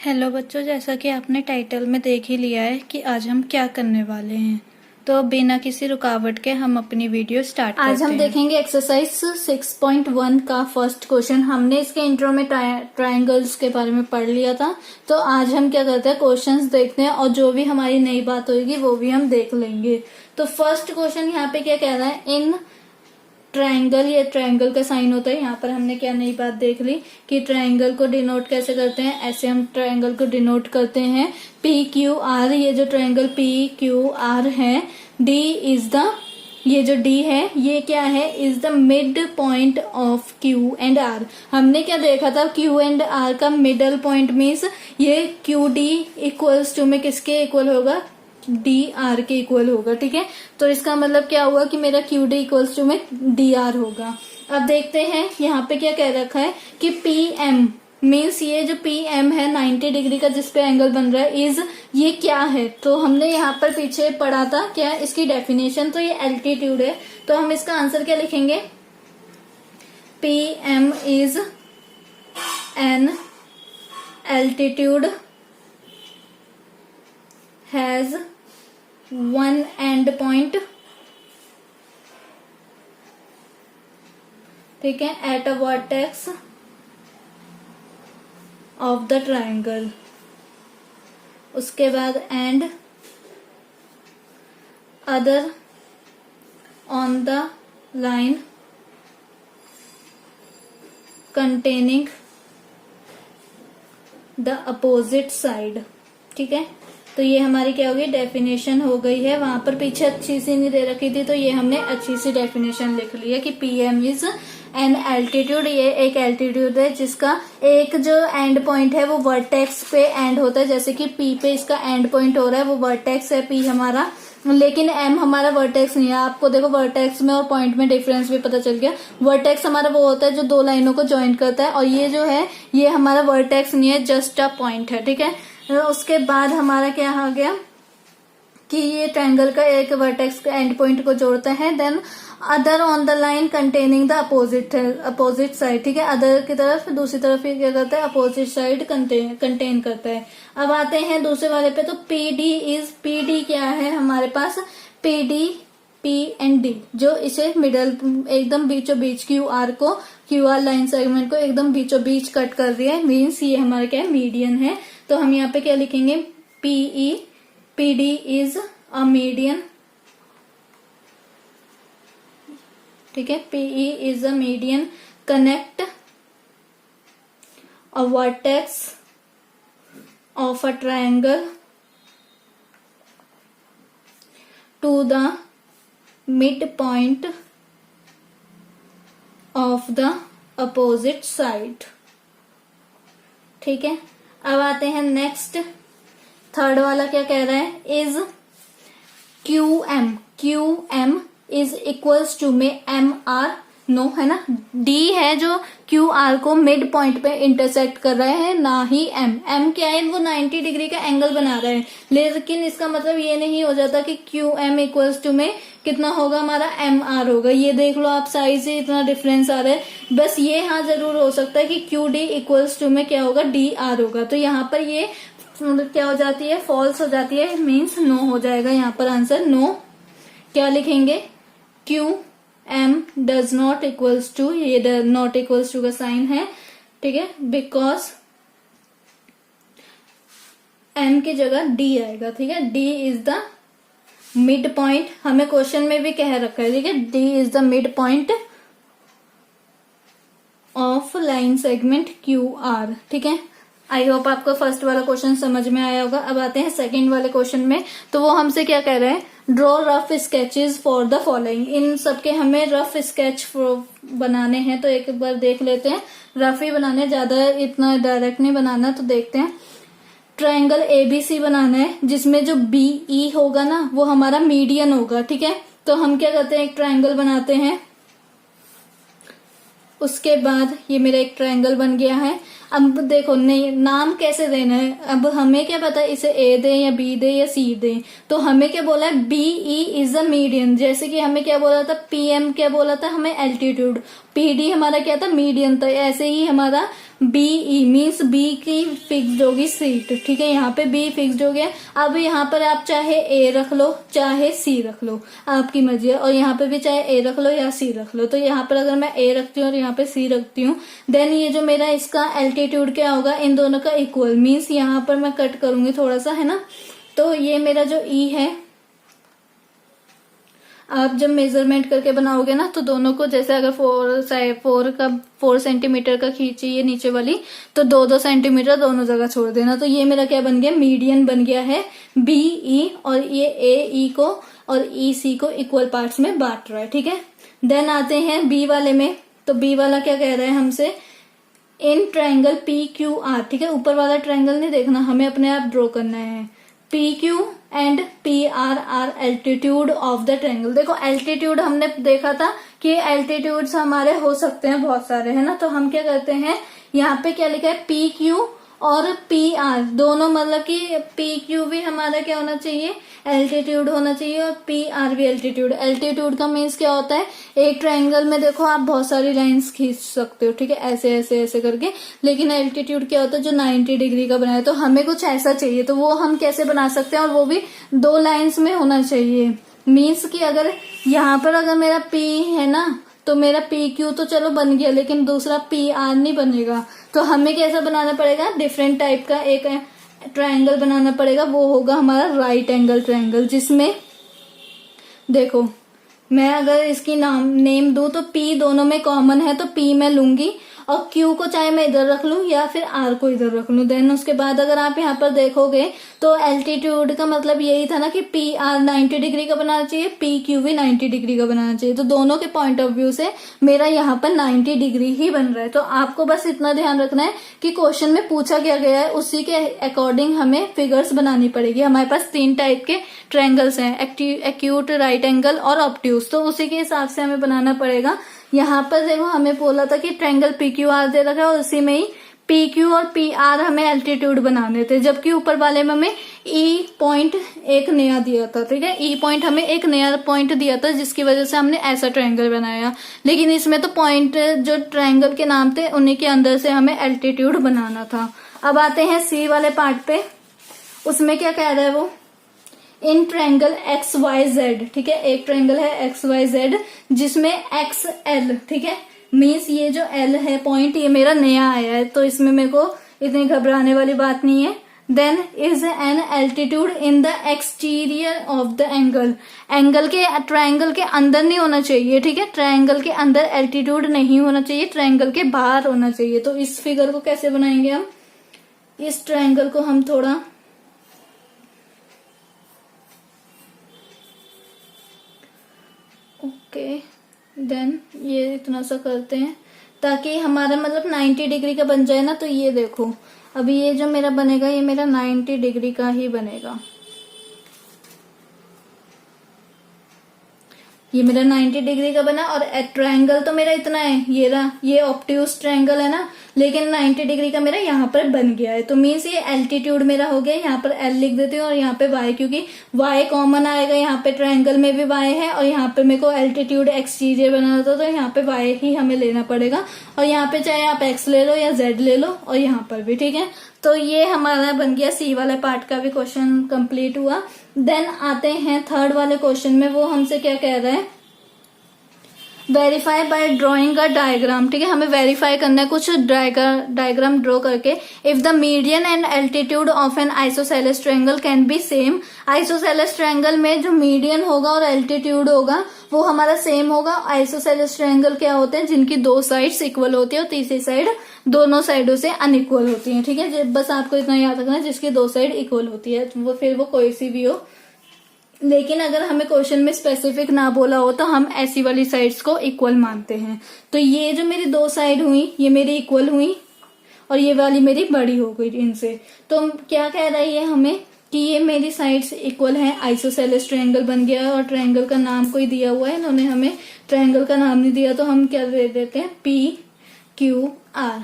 Hello बच्चों, जैसा कि आपने टाइटल में देख ही लिया है कि आज हम क्या करने वाले हैं। तो बिना किसी रुकावट के हम अपनी वीडियो स्टार्ट करते हैं। आज हम देखेंगे एक्सरसाइज 6.1 का फर्स्ट क्वेश्चन। हमने इसके इंट्रो में ट्रायंगल्स के बारे में पढ़ लिया था। तो आज हम क्या करते हैं, क्वेश्चंस देखते हैं और जो भी हमारी नई बात होगी वो भी हम देख लेंगे। तो फर्स्ट क्वेश्चन यहाँ पे क्या कह रहा है, इन ट्रायंगल, ये ट्रायंगल का साइन होता है। यहाँ पर हमने क्या नई बात देख ली कि ट्रायंगल को डिनोट कैसे करते हैं। ऐसे हम ट्रायंगल को डिनोट करते हैं पी क्यू आर। ये जो ट्रायंगल पी क्यू आर है, डी इज द, ये जो डी है ये क्या है, is the mid point of Q and R. हमने क्या देखा था, क्यू एंड आर का मिडल पॉइंट मीन्स ये क्यू डी इक्वल्स टू में किसके इक्वल होगा, डी आर के इक्वल होगा। ठीक है, तो इसका मतलब क्या हुआ कि मेरा क्यू डी इक्वल्स टू में डी आर होगा। अब देखते हैं यहाँ पे क्या कह रखा है कि पी एम मीन्स ये जो पी एम है 90 डिग्री का जिसपे एंगल बन रहा है, इज ये क्या है। तो हमने यहाँ पर पीछे पढ़ा था क्या इसकी डेफिनेशन, तो ये एल्टीट्यूड है। तो हम इसका आंसर क्या लिखेंगे, P M is an altitude has one end point, ठीक है, at a vertex of the triangle। उसके बाद and other on the line containing the opposite side। ठीक है, तो ये हमारी क्या होगी, डेफिनेशन हो गई है। वहां पर पीछे अच्छी सी नहीं दे रखी थी, तो ये हमने अच्छी सी डेफिनेशन लिख ली है कि P M is an altitude. ये एक एल्टीट्यूड है जिसका एक जो एंड पॉइंट है वो वर्टेक्स पे एंड होता है। जैसे कि पी पे इसका एंड पॉइंट हो रहा है, वो वर्टेक्स है पी हमारा, लेकिन एम हमारा वर्टेक्स नहीं है। आपको देखो वर्टेक्स में और पॉइंट में डिफरेंस भी पता चल गया। वर्टेक्स हमारा वो होता है जो दो लाइनों को ज्वाइन करता है, और ये जो है ये हमारा वर्टेक्स नहीं है, जस्ट अ पॉइंट है। ठीक है, उसके बाद हमारा क्या आ गया कि ये ट्रायंगल का एक वर्टेक्स का एंड पॉइंट को जोड़ता है। Then other on the line containing the opposite side. ठीक है, अदर की तरफ, दूसरी तरफ ये क्या करता है, अपोजिट साइड कंटेन करता है। अब आते हैं दूसरे वाले पे। तो P D is, P D क्या है हमारे पास, P D P and D जो इसे मिडल एकदम बीचों बीच क्यू आर को, क्यू आर लाइन सेगमेंट को एकदम बीचों बीच कट कर रही है, मीन्स ये हमारा क्या है, मीडियन है। तो हम यहाँ पे क्या लिखेंगे, P E, P D is a median. ठीक है, P E is a median connect a vertex of a triangle to the mid point of the opposite side. ठीक है, अब आते हैं नेक्स्ट, थर्ड वाला क्या कह रहा है, is Q M is equals to में एम आर, नो है ना, डी है जो क्यू आर को मिड पॉइंट पे इंटरसेक्ट कर रहा है, ना ही एम। एम क्या है, वो 90 डिग्री का एंगल बना रहा है, लेकिन इसका मतलब ये नहीं हो जाता कि क्यू एम इक्वल्स टू में कितना होगा हमारा, एम आर होगा। ये देख लो आप, साइज से इतना डिफरेंस आ रहा है। बस ये हाँ जरूर हो सकता है कि क्यू डी इक्वल्स टू में क्या होगा, डी आर होगा। तो यहाँ पर ये क्या हो जाती है, फॉल्स हो जाती है, मीन्स नो हो जाएगा यहाँ पर आंसर नो। क्या लिखेंगे, Q M does not equals to, ये नॉट इक्वल्स टू का साइन है। ठीक है, बिकॉज एम की जगह डी आएगा। ठीक है, D is the mid point, हमें क्वेश्चन में भी कह रखा है। ठीक है, D is the mid point of line segment Q R. ठीक है, आई होप आपको फर्स्ट वाला क्वेश्चन समझ में आया होगा। अब आते हैं सेकंड वाले क्वेश्चन में। तो वो हमसे क्या कह रहे हैं, draw rough sketches for the following. इन सबके हमें रफ स्केच बनाने हैं, तो एक बार देख लेते हैं। रफ ही बनाने, ज्यादा इतना डायरेक्ट नहीं बनाना। तो देखते हैं, ट्रायंगल एबीसी बनाना है जिसमें जो बीई होगा ना वो हमारा मीडियन होगा। ठीक है, तो हम क्या करते हैं, एक ट्रायंगल बनाते हैं। उसके बाद ये मेरा एक ट्रायंगल बन गया है। अब देखो नहीं, नाम कैसे देना है, अब हमें क्या पता है इसे ए दे या बी दे या सी दे। तो हमें क्या बोला है, B E is a median. जैसे कि हमें क्या बोला था, पी एम क्या बोला था हमें, एल्टीट्यूड। PD हमारा क्या था, मीडियन था। ऐसे ही हमारा BE मीन्स B की फिक्स्ड होगी सीट, ठीक है, यहाँ पे B फिक्स्ड हो गया। अब यहाँ पर आप चाहे A रख लो चाहे C रख लो, आपकी मर्जी है, और यहाँ पे भी चाहे A रख लो या C रख लो। तो यहाँ पर अगर मैं A रखती हूँ और यहाँ पे C रखती हूँ, देन ये जो मेरा इसका एल्टीट्यूड क्या होगा, इन दोनों का इक्वल, मीन्स यहाँ पर मैं कट करूंगी थोड़ा सा, है ना। तो ये मेरा जो E है, आप जब मेजरमेंट करके बनाओगे ना, तो दोनों को जैसे अगर 4 सेंटीमीटर का खींचिए नीचे वाली, तो 2-2 सेंटीमीटर दोनों जगह छोड़ देना। तो ये मेरा क्या बन गया, मीडियन बन गया है BE, और ये AE को और EC को इक्वल पार्ट्स में बांट रहा है, ठीक है। देन आते हैं B वाले में। तो B वाला क्या कह रहा है हमसे, इन ट्रायंगल PQR, ठीक है, ऊपर वाला ट्रायंगल नहीं देखना, हमें अपने आप ड्रॉ करना है। PQ and PR are altitude of the triangle. देखो एल्टीट्यूड हमने देखा था कि एल्टीट्यूड्स हमारे हो सकते हैं बहुत सारे, है ना। तो हम क्या करते हैं, यहाँ पे क्या लिखा है, PQ और PR दोनों, मतलब कि PQ भी हमारा क्या होना चाहिए, एल्टीट्यूड होना चाहिए, और PR भी एल्टीट्यूड। एल्टीट्यूड का मीन्स क्या होता है, एक ट्रायंगल में देखो आप बहुत सारी लाइंस खींच सकते हो, ठीक है, ऐसे ऐसे ऐसे करके। लेकिन एल्टीट्यूड क्या होता है, जो 90 डिग्री का बनाया। तो हमें कुछ ऐसा चाहिए, तो वो हम कैसे बना सकते हैं, और वो भी 2 लाइंस में होना चाहिए। मीन्स कि अगर यहाँ पर अगर मेरा P है ना, तो मेरा PQ तो चलो बन गया, लेकिन दूसरा PR नहीं बनेगा। तो हमें कैसा बनाना पड़ेगा, डिफरेंट टाइप का एक ट्रायंगल बनाना पड़ेगा। वो होगा हमारा राइट एंगल ट्रायंगल, जिसमें देखो मैं अगर इसकी नेम दूं तो P दोनों में कॉमन है, तो P मैं लूंगी, और Q को चाहे मैं इधर रख लूं या फिर R को इधर रख लूं। देन उसके बाद अगर आप यहाँ पर देखोगे तो एल्टीट्यूड का मतलब यही था ना कि PR 90 डिग्री का बनाना चाहिए, PQ भी 90 डिग्री का बनाना चाहिए। तो दोनों के पॉइंट ऑफ व्यू से मेरा यहाँ पर 90 डिग्री ही बन रहा है। तो आपको बस इतना ध्यान रखना है कि क्वेश्चन में पूछा क्या गया है, उसी के अकॉर्डिंग हमें फिगर्स बनानी पड़ेगी। हमारे पास 3 टाइप के ट्रायंगल्स हैं, एक्यूट, राइट एंगल और ऑब्ट्यूज। तो उसी के हिसाब से हमें बनाना पड़ेगा। यहाँ पर देखो हमें बोला था कि ट्रायंगल PQR दे रखा है, और उसी में ही PQ और PR हमें एल्टीट्यूड बनाने थे, जबकि ऊपर वाले में हमें E पॉइंट एक नया दिया था, ठीक है। E पॉइंट हमें एक नया पॉइंट दिया था, जिसकी वजह से हमने ऐसा ट्रायंगल बनाया। लेकिन इसमें तो पॉइंट जो ट्रायंगल के नाम थे उन्हीं के अंदर से हमें एल्टीट्यूड बनाना था। अब आते हैं C वाले पार्ट पे। उसमें क्या कह रहा है वो, इन ट्रायंगल XYZ, ठीक है, एक ट्रायंगल है XYZ जिसमें XL, ठीक है, मीन्स ये जो L है पॉइंट, ये मेरा नया आया है, तो इसमें मेरे को इतनी घबराने वाली बात नहीं है। Then is an altitude in the exterior of the angle, angle के ट्रायंगल के अंदर नहीं होना चाहिए, ठीक है, ट्रायंगल के अंदर एल्टीट्यूड नहीं होना चाहिए, ट्रायंगल के बाहर होना चाहिए। तो इस फिगर को कैसे बनाएंगे हम, इस ट्रायंगल को हम थोड़ा ओके, देन ये इतना सा करते हैं ताकि हमारा मतलब 90 डिग्री का बन जाए ना। तो ये देखो अभी ये जो मेरा बनेगा, ये मेरा 90 डिग्री का ही बनेगा। ये मेरा 90 डिग्री का बना, और ट्रायंगल तो मेरा इतना है, ये रहा, ये ऑब्ट्यूज ट्रायंगल है ना, लेकिन 90 डिग्री का मेरा यहाँ पर बन गया है। तो मीन्स ये एल्टीट्यूड मेरा हो गया। यहाँ पर L लिख देती हूँ और यहाँ पे Y, क्योंकि Y कॉमन आएगा, यहाँ पे ट्रायंगल में भी Y है, और यहाँ पे मेरे को एल्टीट्यूड एक्सटीरियर बनाना था, तो यहाँ पे Y ही हमें लेना पड़ेगा। और यहाँ पे चाहे आप X ले लो या Z ले लो, और यहाँ पर भी, ठीक है। तो ये हमारा बन गया, C वाले पार्ट का भी क्वेश्चन कंप्लीट हुआ। देन आते हैं 3rd वाले क्वेश्चन में। वो हमसे क्या कह रहा है, verify bye drawing a diagram, ठीक है, हमें वेरीफाई करना है कुछ डायग्राम ड्रॉ करके। If the median and altitude of N isosceles triangle can be same, isosceles triangle में जो मीडियन होगा और एल्टीट्यूड होगा वो हमारा सेम होगा। आइसोसेलेस ट्रायंगल क्या होते हैं, जिनकी 2 साइड्स इक्वल होती है और तीसरी साइड दोनों साइडों से अनइक्वल होती है, ठीक है। बस आपको इतना याद रखना है, जिसकी 2 साइड इक्वल होती है, वो फिर वो कोई सी भी हो। लेकिन अगर हमें क्वेश्चन में स्पेसिफिक ना बोला हो तो हम ऐसी वाली साइड्स को इक्वल मानते हैं। तो ये जो मेरी 2 साइड हुई, ये मेरी इक्वल हुई, और ये वाली मेरी बड़ी हो गई इनसे। तो क्या कह रहा है ये हमें कि ये मेरी साइड्स इक्वल है, आइसोसेलेस ट्रायंगल बन गया। और ट्रायंगल का नाम कोई दिया हुआ है, इन्होंने हमें ट्रायंगल का नाम नहीं दिया, तो हम क्या दे देते हैं, PQR।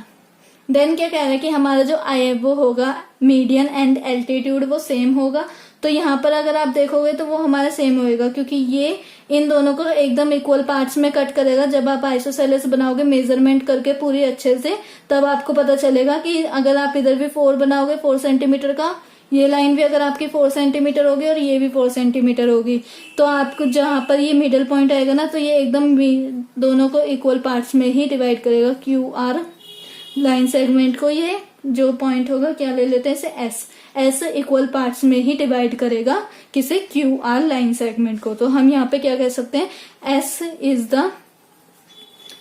देन क्या कह रहा है कि हमारा जो आई वो होगा मीडियन एंड एल्टीट्यूड वो सेम होगा। तो यहाँ पर अगर आप देखोगे तो वो हमारा सेम होएगा, क्योंकि ये इन दोनों को एकदम इक्वल पार्ट्स में कट करेगा। जब आप आइसोसेलेस बनाओगे मेजरमेंट करके पूरी अच्छे से, तब आपको पता चलेगा कि अगर आप इधर भी 4 बनाओगे 4 सेंटीमीटर का, ये लाइन भी अगर आपकी 4 सेंटीमीटर होगी और ये भी 4 सेंटीमीटर होगी, तो आपको जहां पर ये मिडिल पॉइंट आएगा ना, तो ये एकदम दोनों को इक्वल पार्ट्स में ही डिवाइड करेगा। क्यू आर लाइन सेगमेंट को ये जो पॉइंट होगा, क्या ले लेते हैं इसे, एस इक्वल पार्ट्स में ही डिवाइड करेगा किसे, क्यू आर लाइन सेगमेंट को। तो हम यहाँ पे क्या कह सकते हैं, S is the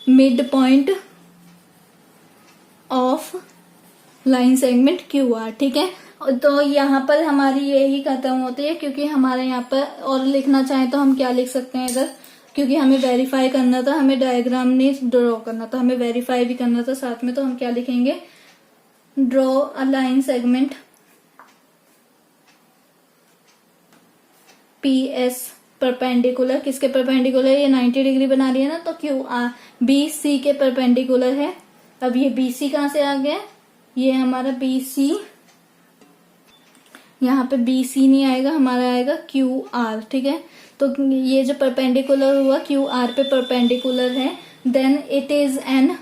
mid point of line segment Q R. ठीक है, तो यहाँ पर हमारी यही खत्म होती है, क्योंकि हमारे यहाँ पर और लिखना चाहें तो हम क्या लिख सकते हैं अगर, क्योंकि हमें वेरीफाई करना था, हमें डायग्राम नहीं ड्रॉ करना था, हमें वेरीफाई भी करना था साथ में, तो हम क्या लिखेंगे, draw a line segment P S perpendicular, किसके परपेंडिकुलर, ये 90 डिग्री बना रही है ना, तो क्यू आर बी सी के परपेंडिकुलर है। अब ये बी सी कहाँ से आ गया, ये हमारा बी सी, यहाँ पे बी सी नहीं आएगा, हमारा आएगा क्यू आर। ठीक है, तो ये जो परपेंडिकुलर हुआ क्यू आर पे परपेंडिकुलर है, then it is an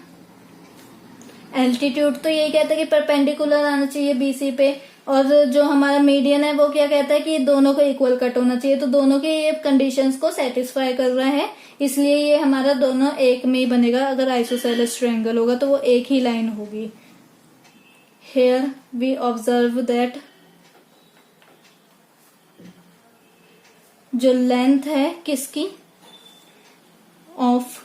altitude, तो ये कहता है कि परपेंडिकुलर आना चाहिए बीसी पे, और जो हमारा मीडियन है वो क्या कहता है कि दोनों को इक्वल कट होना चाहिए। तो दोनों के ये कंडीशंस को सेटिस्फाई कर रहा है, इसलिए ये हमारा दोनों एक में ही बनेगा। अगर आइसोसेलेस ट्रायंगल होगा तो वो एक ही लाइन होगी। हेयर वी ऑब्जर्व दैट जो लेंथ है किसकी, of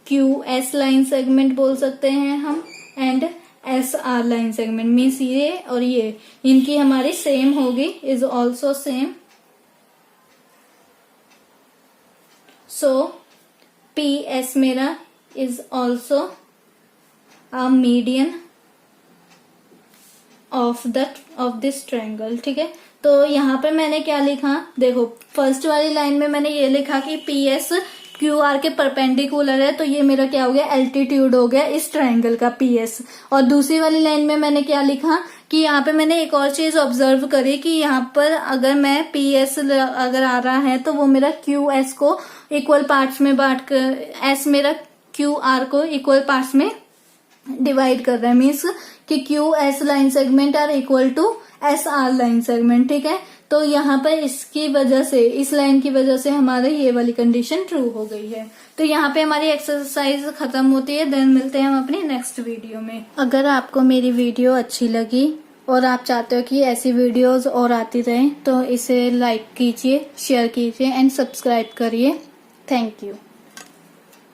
Q S line segment बोल सकते हैं हम, and S R line segment, means ये और ये इनकी हमारी सेम होगी, is also same. So P S मेरा is also a median of this triangle. ठीक है, तो यहाँ पे मैंने क्या लिखा, देखो फर्स्ट वाली लाइन में मैंने ये लिखा कि पी एस क्यू आर के परपेंडिकुलर है, तो ये मेरा क्या हो गया, एल्टीट्यूड हो गया इस ट्रायंगल का पी एस। और दूसरी वाली लाइन में मैंने क्या लिखा कि यहाँ पे मैंने एक और चीज ऑब्जर्व करी कि यहाँ पर अगर मैं पी एस अगर आ रहा है तो वो मेरा क्यू एस को इक्वल पार्ट्स में बांट कर, एस मेरा क्यू आर को इक्वल पार्ट्स में डिवाइड कर रहा है, मीन्स कि Q S line segment are equal to S R line segment. ठीक है, तो यहाँ पर इसकी वजह से, इस लाइन की वजह से हमारे ये वाली कंडीशन ट्रू हो गई है। तो यहाँ पे हमारी एक्सरसाइज खत्म होती है। देन मिलते हैं हम अपनी नेक्स्ट वीडियो में। अगर आपको मेरी वीडियो अच्छी लगी और आप चाहते हो कि ऐसी वीडियोस और आती रहें, तो इसे लाइक कीजिए, शेयर कीजिए एंड सब्सक्राइब करिए। Thank you.